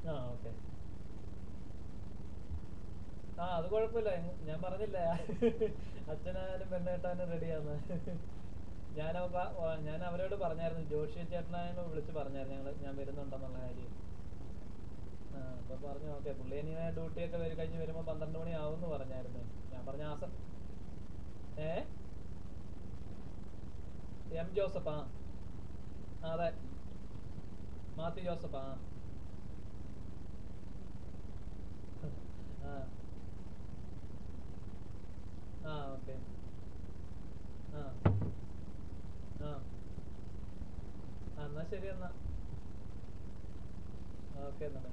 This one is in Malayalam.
ആ ഓക്കെ. ആ അത് കുഴപ്പമില്ല. ഞാൻ പറഞ്ഞില്ലേ അച്ഛനായാലും പെണ്ണ് കെട്ടാനും റെഡിയാന്ന്. ഞാൻ അവരോട് പറഞ്ഞായിരുന്നു, ജോഷി ചേട്ടനായാലും വിളിച്ച് പറഞ്ഞായിരുന്നു ഞാൻ വരുന്നുണ്ടെന്നുള്ള കാര്യം. ആ അപ്പൊ പറഞ്ഞു ഓക്കെ. പുള്ളി ഇനി ഡ്യൂട്ടിയൊക്കെ കഴിഞ്ഞ് വരുമ്പോ 12 മണി ആവുമെന്ന് പറഞ്ഞായിരുന്നു. ഞാൻ പറഞ്ഞ ഏ എം ജോസഫ്. അതെ, മാത്യു ജോസഫ്. ആ ആ ഓക്കെ. ആ ആ എന്നാ ശരി എന്നാ. ഓക്കെ എന്നാ.